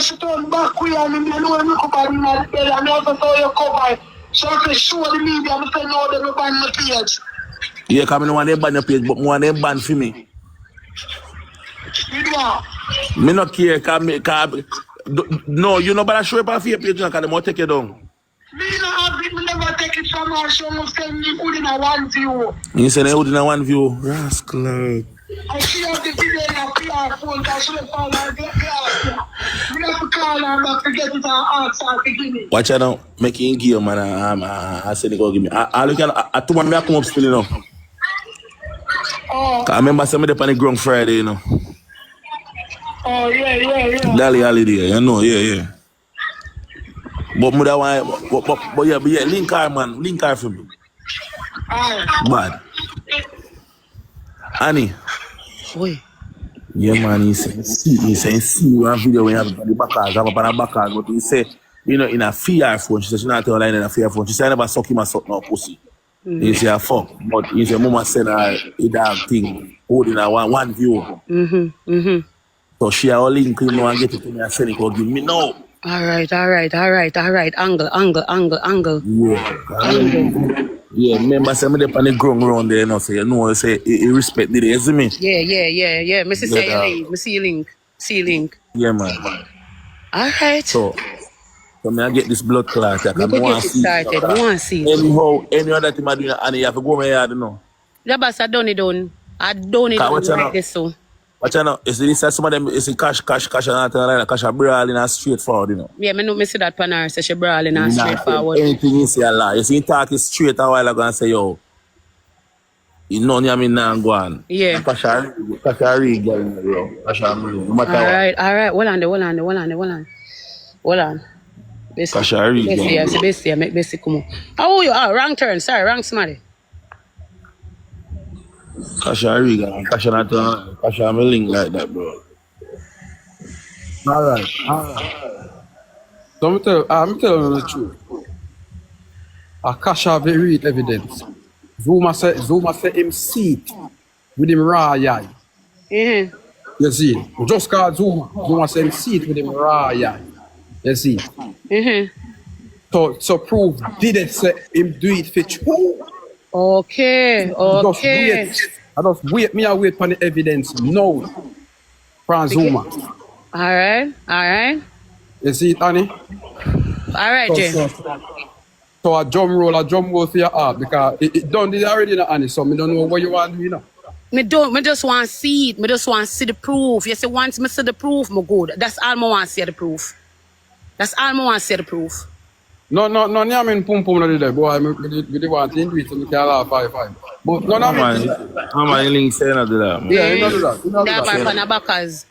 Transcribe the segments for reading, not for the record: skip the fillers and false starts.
she turn back way and me know me come back in the bed and me also saw your cover. So I can show the media and say no, they don't ban my page. Yeah, because I don't want them ban your page, but I want them ban for me. Yeah. Me not care, no, you know, but I show up on your page because they might take you down. Me never take it from her, so I send me good in a one view. You say they good in a one view? Rascal. I see how the video in a PR phone, I should have found her get here. Me have to call her back to get it and ask her to give me. Watch out now, make it give man. I said they go give me. I look at 2 months I come up still, you know. Oh. I remember somebody up on the ground Friday, you know. Oh, yeah. Dally holiday, you know, yeah. But mother want, but yeah, link her, man. Link her for me. Bad. Annie. Oi. Yeah, man, he say, see one video when you have the backers, have up on the backers, but he say, you know, in a fear phone, she said, she not tell her in a fear phone. She said, I never suck him and suck no pussy. He say, I fuck. But he say, Mama send her a damn thing, holding her one view. So she all link him and get it to me and send it, or give me no. All right. Angle. Yeah, remember somebody up on the ground around there, you know, say, you know, say, he respect the day, you see me? Yeah. Me see your link. Yeah, man. All right. So me I get this blood clot. Me go get it started. I want to see it. Anyhow, any other thing I do, and you have to go my yard, you know. Jabass, I done it right this so. But you know, is this some of them is cash and nothing like cash brawling and straightforward, you know. Yeah, me see that panel say she brawling and straightforward. Anything you say a lie. You see talk is straight a while ago and say, yo, you know I mean now go on. Yeah. Cash real girl, bro. Cash real. No matter all right. Hold on. Cash real. Bessie, make Bessie come on. How are you? Wrong turn. Sorry, wrong somebody. Cash real. Cash not cash a link like that, bro. All right. So I'm telling you the truth. Akasha very evidence. Zuma said him seat with him raw eye. Mm-hmm. You see, just call Zuma. Zuma said him seat with him raw eye. You see. Mm-hmm. So prove did it say him do it for true? Okay. I just wait for the evidence now from Zuma. All right. You see it, Annie? All right, Jay. So a drum roll for your heart because it done this already, you know, Annie. So I don't know what you want to do, you know. Me just want to see it. Me just want to see the proof. You see, once me see the proof, me good. That's all I want to see the proof. No, I mean pum no there, boy. We want to do it so we can laugh 5-5. But no, man, link say not do that. Yeah, you not do that.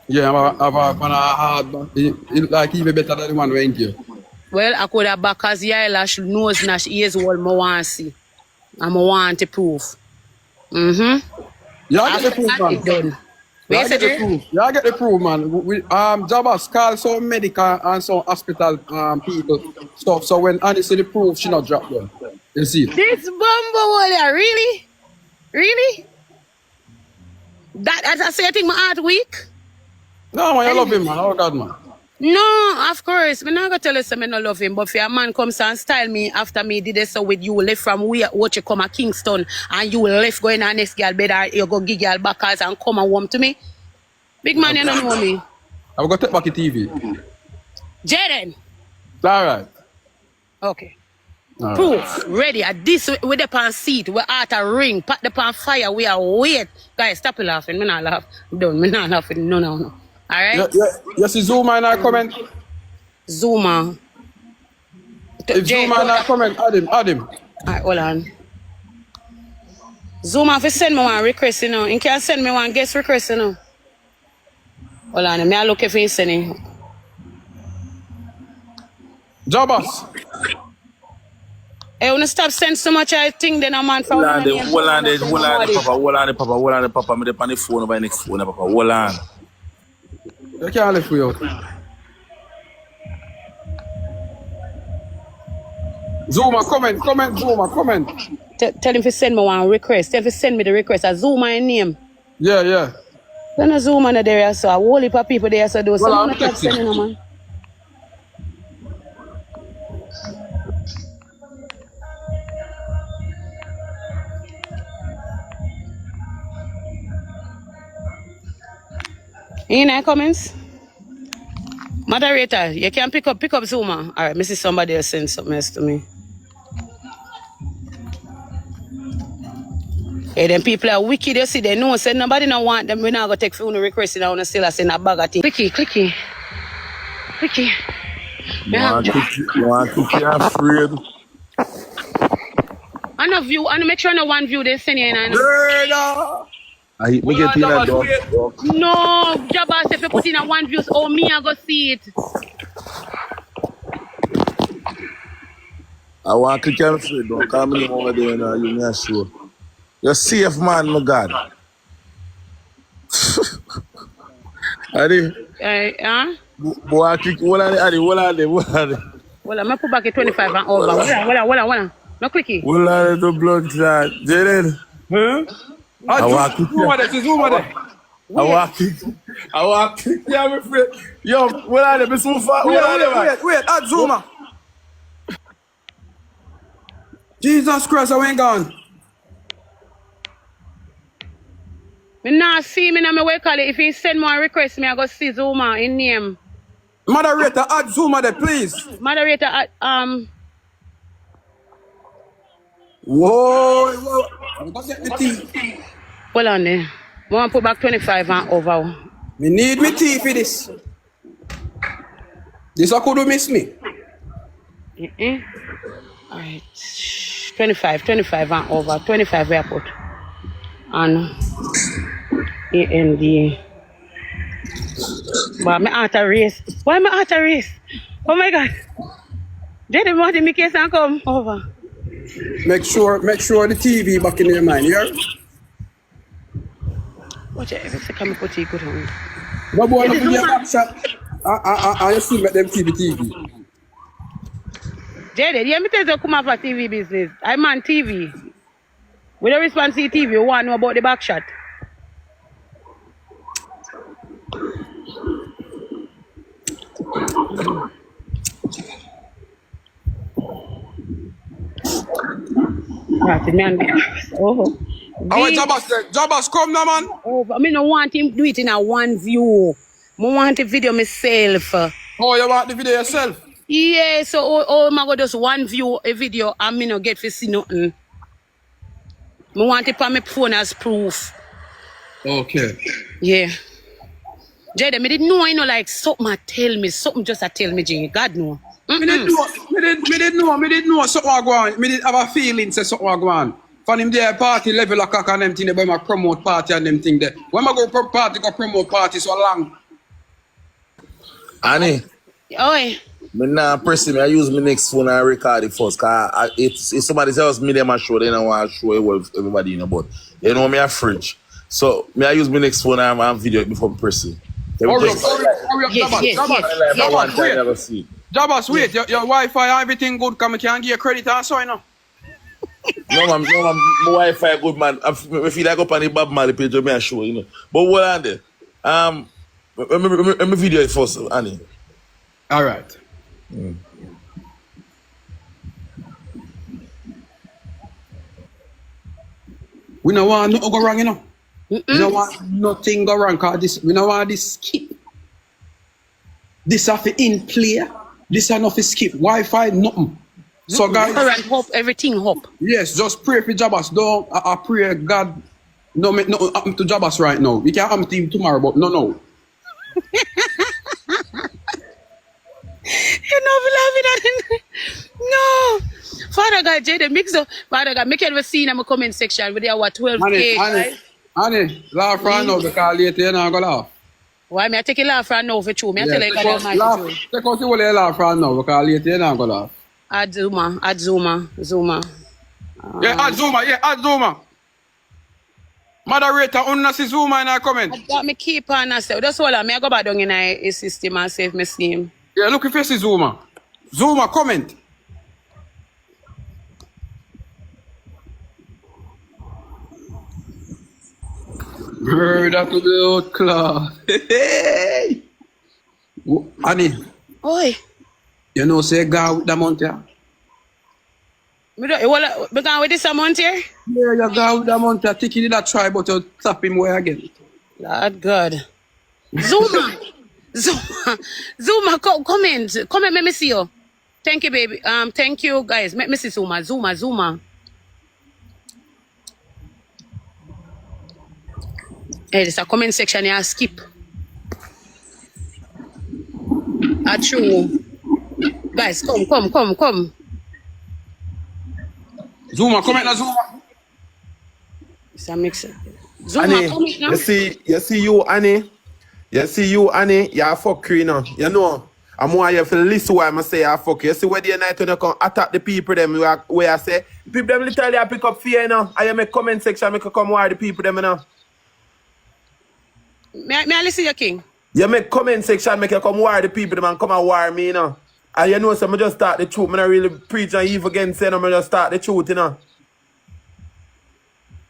Yeah, I'm a hard. It like even better than the one went here. Well, I could have backers, eyelash, nose, nash, ears, all I want to see. I want to prove. Yeah, I get the proof, man. I get the proof, man. Jabass call some medical and some hospital people stuff. So when Annie see the proof, she not drop them. You see? This bumble, really? That I say I think my heart weak. No, man, I love him, man. Oh God, man. No, of course. I'm not gonna tell you something I love him, but if a man comes and style me after me did this so with you left from where what you come at Kingston and you left going to next girl bed or you go give girl backers and come and warm to me. Big man, you don't know me. I'm gonna take back the TV. Jaden. Alright. Okay. Proof, ready. At this with the pan seat, we're at a ring, pat the pan fire, we are wait. Guys, stop laughing. Me not laugh. I'm done. Me not laughing. No. Alright? You see Zuma in our comment? Zuma. If Zuma in our comment, add him. Alright, hold on. Zuma, if you send me one request, you know. You can send me one guest request, you know. Hold on, me I look if he's sending. Jabass. Hey, wanna stop sending so much I think then a man from Hold on the papa. Me dey on the phone over next phone, papa. Hold on. You can't live for you. Zuma, comment, Zuma, comment. Tell him to send me one request. Tell him to send me the request. A Zuma in name. Yeah. Then a Zoom on there, so a whole heap of people there, so do Well, someone I'm kept texting. sending them, man. Any comments? Moderator, you can pick up Zuma. All right, Mrs. Somebody else send something else to me. Hey, them people are wicked, you see, they know, say nobody don't want them, we not going to take phone request, now still send a bag of things. Clicky. You want to keep you afraid? I know view, I make sure no one view they send you in. Brother! I hit me get in a dog. No, Jabass, if you put in a one views, oh, me, I go see it. I want to keep you afraid. Don't come in over there and you me sure. You're safe, man, my God. Adi, Huh? boy, I kick what are they? Well, I'm going to put back a 25 and over. Hold on. No clicky. What are the blood clot? Jaden? Huh? I want to kick you. I want to kick you, my friend. Yo, what are they? Miss Mufa? What are they, man? Wait, add Zuma. Jesus Christ, I ain't gone. Me not see me, now me wake call it. If he send more request, me I go see Zuma in name. Moderator, add Zuma there, please. Moderator, Whoa. I'm gonna get the tea. hold on there. I want to put back 25 and over. Me need me tea for this. This I could miss me. Alright. 25 and over. 25 where I put. And AND. But my heart a race. Why my heart a race? Oh my God. They didn't want to make case and come over. Make sure the TV back in your mind, yeah? Watch it, every second I put it good on. No boy, no your back shot. I still make them TV. Jade, you me tell you come off a TV business. I'm on TV. We don't respond to TV, we want to know about the back shot. Right, man. Oh. Our Jabass come now, man. Oh, but I don't want him do it in a one view. I want the video myself. Oh, you want the video yourself? Yeah, so I go just one view a video and me no get to see nothing. I want it on my phone as proof. Okay. Yeah. Jada, me didn't know, like something tell me, something just tell me, Jay. God know. Me didn't know something was going on. Me didn't have a feeling say something was going on. For him there party level of cock and them thing, they promote party and them thing there. When I go promote party so long. Annie. Oi. Me nah press me. I use my next phone and record it first. Cause if somebody tells me them a show, they don't want to show it with everybody, you know. But they know me a fridge. So me I use my next phone and video it before pressing. Hurry up, Jabass, wait, your Wi-Fi, everything good, come can give you credit and so, you know. No, man, my Wi-Fi good, man. I feel like up on the Bob Marley page, me a show, you know. But what on there? Let me video it first, Annie. All right. We don't want nothing go wrong, you know. We don't want nothing go wrong, cause we don't want this skip. This have to in play. This have not to skip. Wi-Fi, nothing. So guys, hope everything hope. Yes, just pray for Jabass. Don't I pray God. No, make nothing happen to Jabass right now. We can happen to him tomorrow, but no. You know, beloved, no. Father God, Jada, mix up. Father God, make it see in my comment section with your 12K. Annie, laugh right now because later you're not going to laugh. Why me I take a laugh right now for you? Me I tell you God Almighty. Take out the whole laugh right now because later you're not going to laugh. Add Zuma. Yeah, add Zuma. Moderator, unna see Zuma in our comment. That me keep on and say, that's all. I go back down in a system and save me see him. Yeah, look if you see Zuma. Zuma, comment. Murder to the old club. Hey. Annie, Oi. you know say God with the month here? Me going with this amount here? Yeah, you God with the month here. Think he did not try, but you tap him way again. Lord God. Zuma. Zuma, come in. Come in, let me see you. Thank you, baby. Thank you, guys. Let me see Zuma. Hey, there's a comment section here. Skip. True. Guys, come. Zuma, come in, Zuma. It's a mixer. Zuma, Annie, come in now. you see you, Annie. You fuck you know. You know. I'm more here for listen why I say I fuck you. You see where the night when you come attack the people them where I say people them literally I pick up fear you know. I make comment section make you come war the people them you know. May I listen your king? You make comment section make you come war the people them and come and war me you know. And you know so I just start the truth. I don't really preach and evil against you know. I just start the truth you know.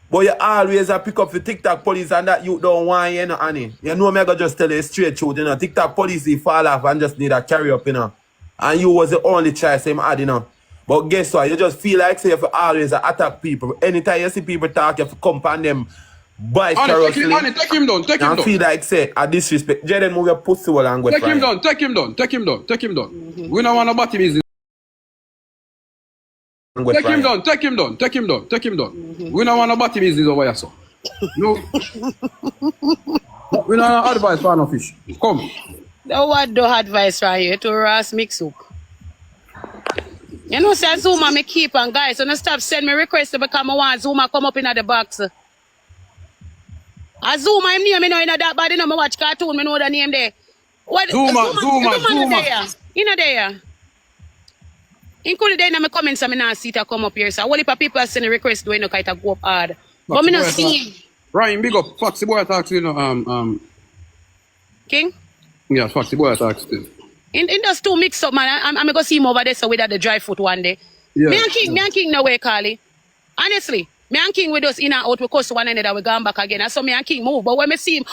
But you always pick up the TikTok police and that you don't want, you know, Annie. You know me, I go just tell you straight truth, you know. TikTok police, they fall off and just need a carry up, you know. And you was the only choice him had, you know. But guess what? You just feel like say you always attack people. Anytime you see people talk, you have to come on them. Boy, Annie, take him down. I feel like say, I disrespect. Jaden, move your pussy hole and go Take him down. Take him down. We don't want nobody business. Take him down. We don't want nobody business over here, so. No. We don't advise for no fish. Come. No one do advice from you to Ross mix up. You know, say Zuma me keep and guys, so no stop send me request to become a one Zuma come up in the box. A Zuma him name me know in that body no me watch cartoon, me know the name there. What Zuma. In there. Including there in my comments, I not see it come up here. So, what if people are sending requests doing no kind of go up hard? But me not see him. Ryan, big up. Foxy boy talks to you know, King? Yeah, Foxy boy talks to you. In those two mix up, man. I'm going to see him over there so with the dry foot one day. Yeah. Me and King no way, Carly. Honestly, me and King with us in and out, we cost one another, we gone back again. I saw me and King move. But when me see him,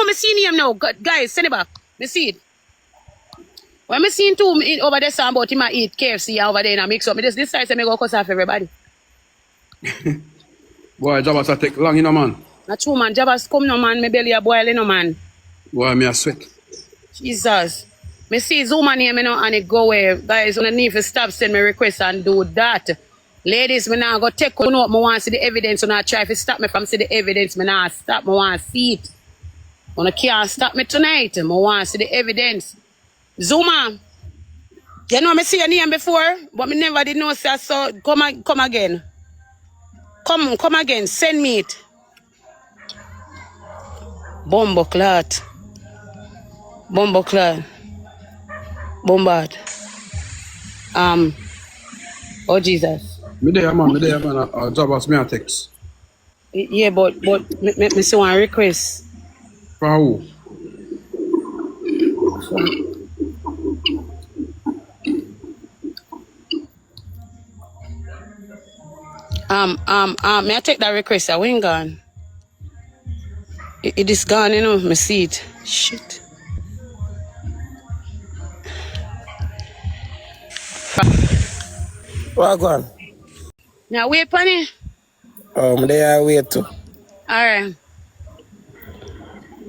me see him now. Guys, send it back. Me see it. When me see him too over there, so about him I eat KFC over there in a mix up. Me just decide to go cuss off everybody. Boy, Jabass I take long, you know, man. Not true, man. Jabass come no, man. Me belly a boil, you know, man. Boy, me a sweat. Jesus. Me see Zuma name, you know, and it go away. Guys, on the need to stop send me requests and do that. Ladies, me now go take on up. Me want to see the evidence. So not try to stop me from see the evidence. Me now stop. Me want to see it. You can't stop me tonight. Me want to see the evidence. Zuma, you know me see your name before, but me never did know say so. Come again. Come again. Send me it. Bombo clot. Bombard. Oh Jesus. Me there, man. Jabass me a text. Yeah, but me see one request. For who? May I take that request? I ain't gone. It is gone, you know. Me see it. Shit. What on? Now wait, Penny. They wait too. Alright.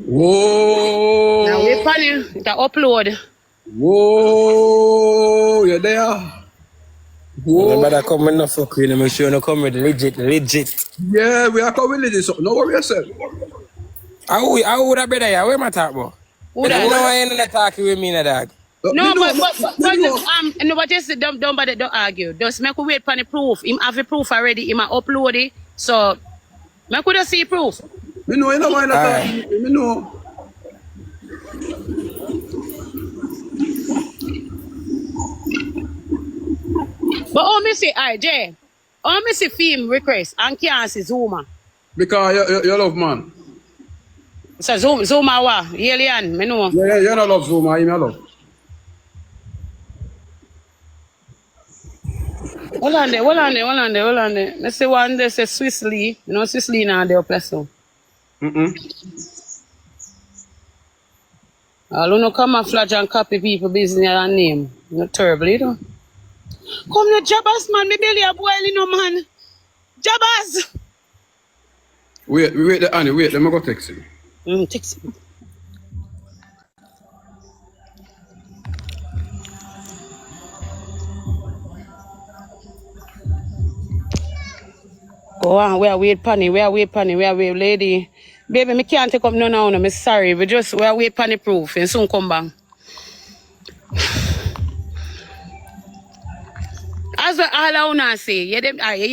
Whoa. Now wait, Penny. The upload. Whoa. You're there. Whoa. Better come in, no fuck with them. I'm sure no come with legit. Yeah, we are coming with this. No worry yourself. How would I be there? Where am I talking about? Who that? No, I ain't talking with me, no dog. No, but just don't argue. Just make we wait for the proof. Him have the proof already. Him upload it. So make we just see proof. Me know, you know why not. Me know. But me see Jay. Me see film request and can't see Zuma. Because you love man. So Zuma what? Alien, me know. Yeah, you don't love Zuma, you love. Hold on there. Let's see one day say Swiss Lee. You know Swiss Lee now they place so. All who no camouflage and copy people business and name. Not terrible, you know. Come no Jabass, man. Me belly a boil, you know, man. Jabass. Wait, Annie, wait, let me go text him. Text him. Go on, we are wait panny, lady. Baby, me can't take up no now, no, me sorry. We are wait panny proof and soon come back. As well, all I wanna say,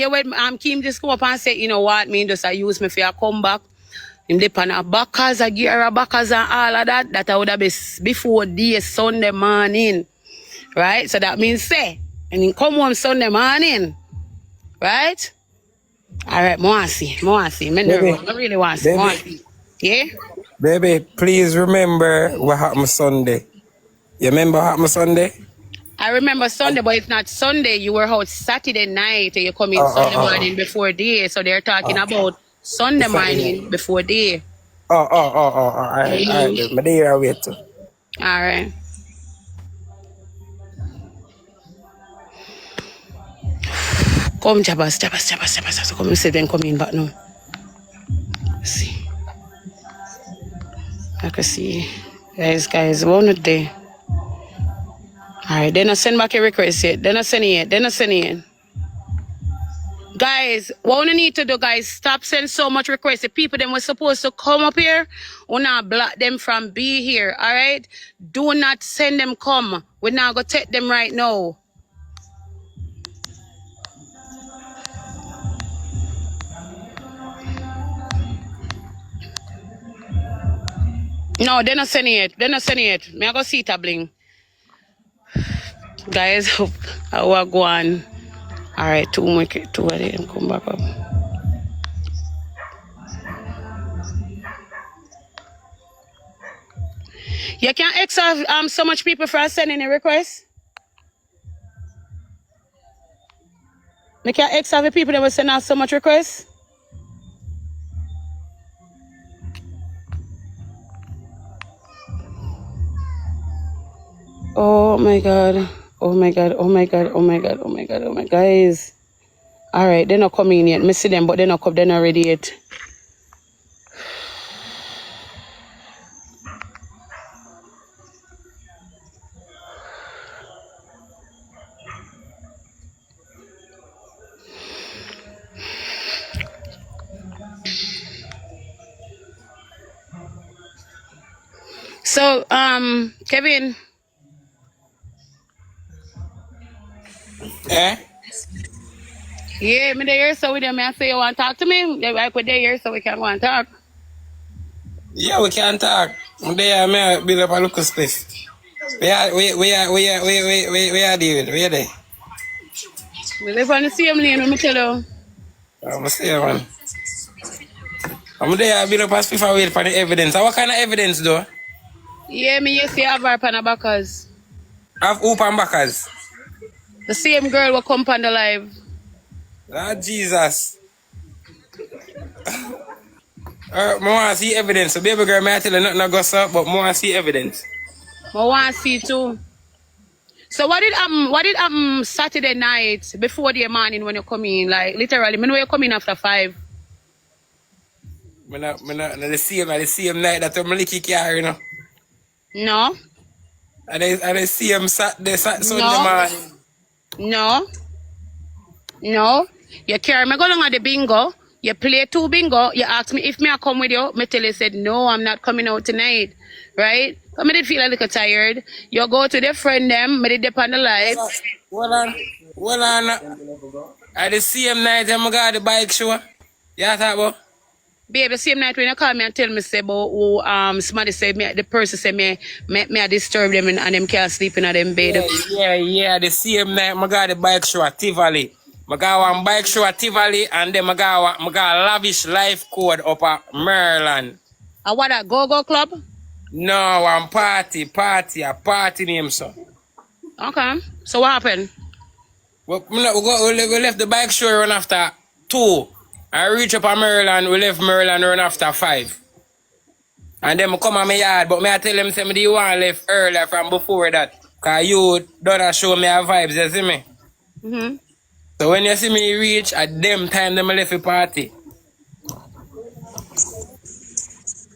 when Kim just come up and say, you know what, me just I use me for a comeback. Him depend on backers, a gear, backers and all of that. That I would have been before this Sunday morning. Right? So that means say, and he come home Sunday morning. Right? Alright, I want to see. Me nervous. I really want to see. Yeah? Baby, please remember what happened Sunday. You remember what happened Sunday? I remember Sunday, but it's not Sunday. You were out Saturday night, and you come in Sunday morning before day. So they're talking about Sunday morning before day. Alright. But there I wait too. Alright. Come, Jabass. Come and say them coming back now. Let's see. I can see. Guys, one of day. Alright, then I send back a request yet. Then I send it. Guys, what we need to do, guys, stop sending so much requests. The people that were supposed to come up here, we not block them from be here, alright? Do not send them come. We're not going to take them right now. No, they're not sending it. Me I go see it bling. Guys, I will go on. Alright, two of them come back up. You can't extra so much people for sending a request. You can't extra the people that will send out so much requests. Oh my god. Guys. Alright, they're not coming yet. Me see them, but they're not come, they're not ready yet. So, Kevin. Eh? Yeah, me there so with them. I say you want to talk to me. They like with there so we can go and talk. Yeah, we can talk. There, me build up a local space. We are David. Where they? We live on the same lane, let me tell you. I'm saying, man. I'm there, build up a space for wait for the evidence. What kind of evidence, though? Yeah, me yes, you have her pan the backers. Have hoop and backers. The same girl will come on the live. Ah, Jesus. I want to see evidence. So, baby girl, may I tell you nothing to go up, but I want to see evidence. I want to see too. So what did happen Saturday night before the morning when you come in? Like literally, me know you come in after 5. Me not the same night that I'm licky car, you know. No. And the same Sunday morning. No. You carry me go along at the bingo. You play 2 bingo. You ask me if me I come with you. Me tell you said no, I'm not coming out tonight. Right? I did feel a little tired. You go to the friend them. Me did on the live. Hold on. At the same night I got the bike show. Yeah, talk about. Baby, same night when you call me and tell me say about somebody said me the person said me I disturb them and them can't sleep in them bed. Yeah. The same night I got the bike show at Tivoli. I got one bike show at Tivoli and then I got lavish life code up at Maryland. And what a go-go club? No, one a party name, so. Okay. So what happened? We left the bike show run after 2. I reach up at Maryland, we left Maryland around after 5. And then I come on my yard, but I tell them, say, me, do you want left earlier from before that? Because you don't show me a vibes, you see me? Mm-hmm. So when you see me reach, at them time, them left the party.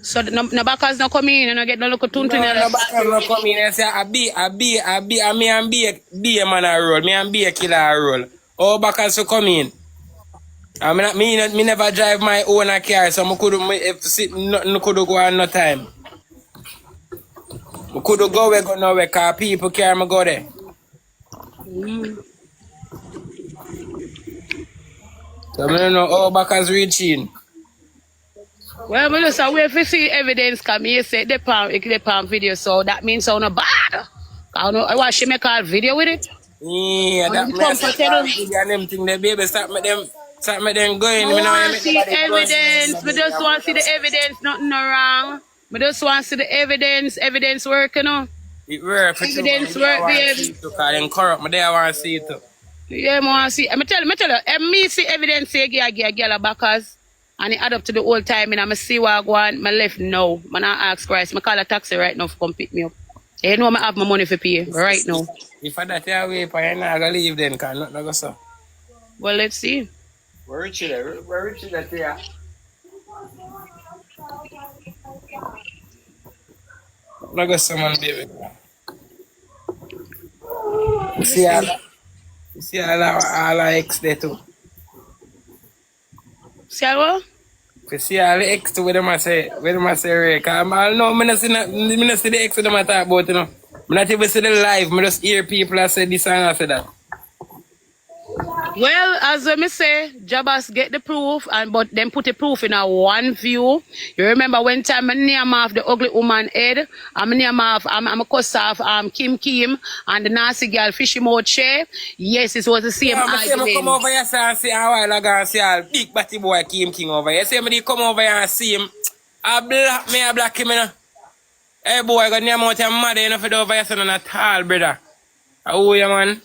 So no backers no come in and I get no look at No backers no come in and say, I be a man a roll, me and be a killer a roll. All backers to come in. I mean, me never drive my own car, so I couldn't, if sit, no could go on no time. I could go where go nowhere, because people carry me go there. So I don't know how backers reaching. Well, we just wait for see evidence come here say the palm video, so that means so no bad. I don't know why she make a video with it. Yeah, that means and them thing the baby start me them going. I want to see evidence. We just want to see the evidence, nothing no wrong. We just want to see the evidence work, you know. It work for evidence work, baby. Because them corrupt, but they want to see it too. Yeah, I want to see. I tell you, me see evidence say give a girl a backers. And it add up to the whole time and I see what I go on, I left now. I ask Christ, I call a taxi right now to come pick me up. You know I have my money for pay right now. If I that your way, I'm not going to leave then, because nothing go so. Well, let's see. We're rich there. We're rich there, yeah. Not go so, man, baby. See all our ex there too. See what? You see all the ex to where them say, Ray. Because I know, I don't see the ex that them talk about, you know. I not even see the live, I just hear people that say this and I say that. Well, as I say, Jabass get the proof, but then put the proof in a one view. You remember when time I name off the ugly woman head, I'm a cuss off Kim and the nasty girl fishy mouth chair. Yes, it was the same argument. I come over here and see a while ago and see a big batty boy Kim over here. See me come over here and see him. I black him, you know. Hey boy, got name out your mother, you know, for the over here, so not at all, brother. How are you, man?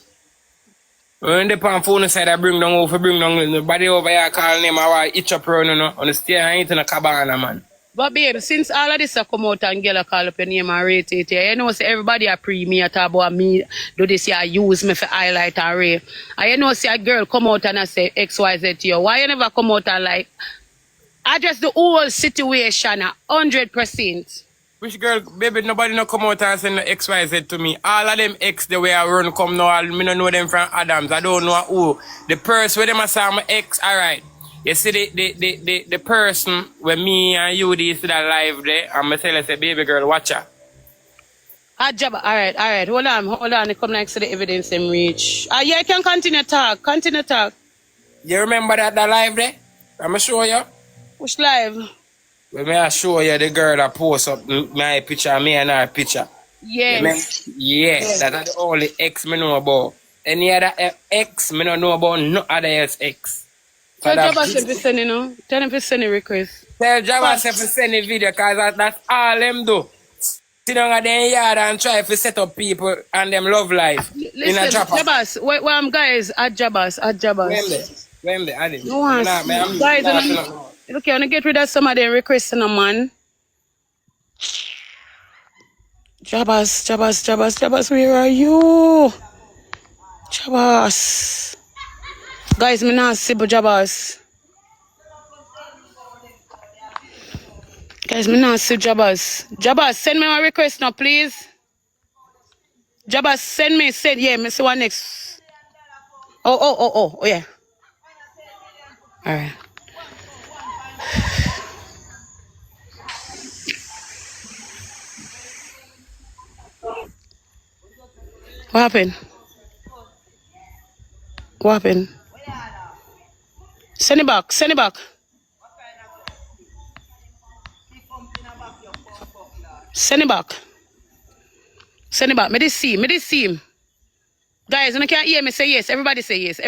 When the pan phone side, I bring down the body over here, call name, I want itch up around, you know, on the stair, I ain't in a cabana, man. But babe, since all of this have come out and girl call up your name and rate it, you know, say everybody a pre me at about me, do this here, use me for highlight and rate. And you know, say a girl come out and I say XYZ to you. Why you never come out and like, address the whole situation 100%? Which girl, baby, nobody no come out and send no XYZ to me. All of them ex the way I run come now, I don't know them from Adams. I don't know who. The person where them I saw my ex, alright. You see the person where me and you see that live there, and I tell her, say, baby girl, watch her. Alright. Hold on. They come next to the evidence and reach. Yeah, you can continue talk. You remember that live there? I'm show you. Which live? Well, may I show you the girl that post up my picture, me and her picture. Yes. Yes, that's the only ex me know about. Any other ex me don't know about no other else ex. Tell Jabass if you send it, no? Tell him to send a request. Tell Jabass if you send a video, because that's all them do. Sit down at their yard and try to set up people and them love life. Listen, in a Jabass, guys, at Jabass. When they add it. No one. Guys, okay, I want to get rid of some of them requests, no, man. Jabass, where are you? Jabass. Guys, me not see Jabass. Jabass, send me a request now, please. Jabass, send, yeah, me see one next. Oh, yeah. Alright. What happened? Send it back. Send it back. Me this see him. Guys, you can't hear me say yes. Everybody say yes.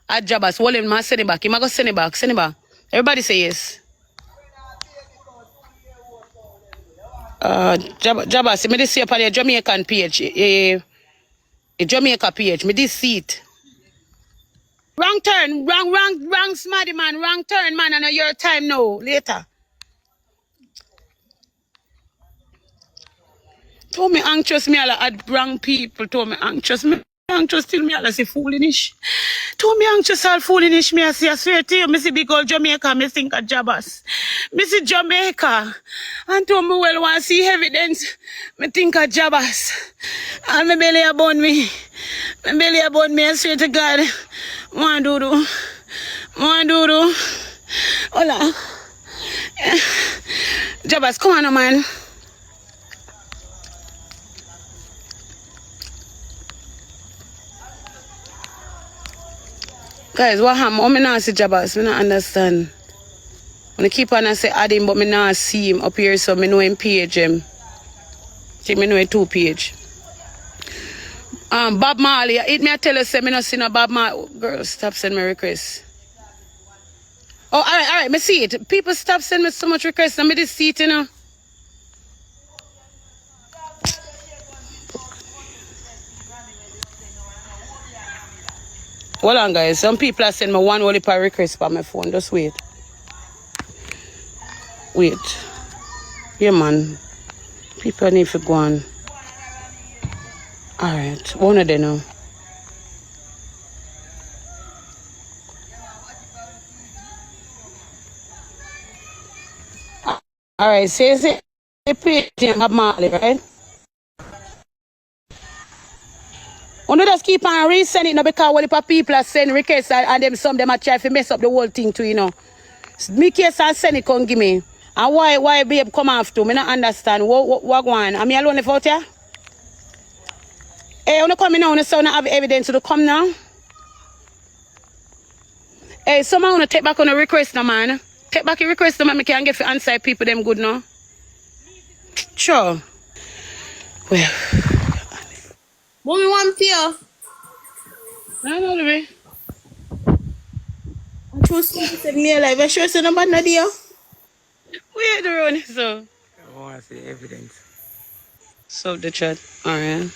At Jabass, hold him, man, send it back. He might go send it back. Everybody say yes. Jabass, me this see upon your Jamaican page. A Jamaica page. Me this see it. Wrong turn. Wrong smarty man. Wrong turn, man. I know your time now. Later. Told me anxious me all at wrong people. Told me anxious. Me anxious till me all say foolish. Told me anxious all foolish. Me I say I swear to you. Me see big old Jamaica. Me think of Jabass. Me see Jamaica. And told me well want see evidence. Me think of Jabass. And me belly about me. Me belly about me. I swear to God. One doodoo. Hola. Jabass, come on, man. Guys, what happened? Oh, me not see Jabass. Me not understand. When I keep on and say add him, but me not see him up here, so me know him page him. See, me know him 2 page. Bob Marley, it me I tell you, say me not see no Bob Marley. Girl, stop sending me requests. Oh, all right, me see it. People stop sending me so much requests. Let me just see it, you know. Hold on, guys. Some people are sending me one only per request on my phone. Just wait. Wait. Yeah, man. People need to go on. All right. One of them now. All right. Say, page Bob Marley, right? You just keep on resending it, no, because all the people are sending requests and them some of them are trying to mess up the whole thing too, you know. Me case and send it, come give me. And why babe come after? Me not understand. What going on? Am I alone left out here? Hey, you come now, you say you have evidence to come now. Hey, someone want to take back on a request now, man. Take back your request now, man. I can get for answer people them good now. Sure. Well. Mommy want here. I know the way. I trust you said me alive. I sure said nobody not there. Where the run so? I want to see evidence. Sub the chat. Alright.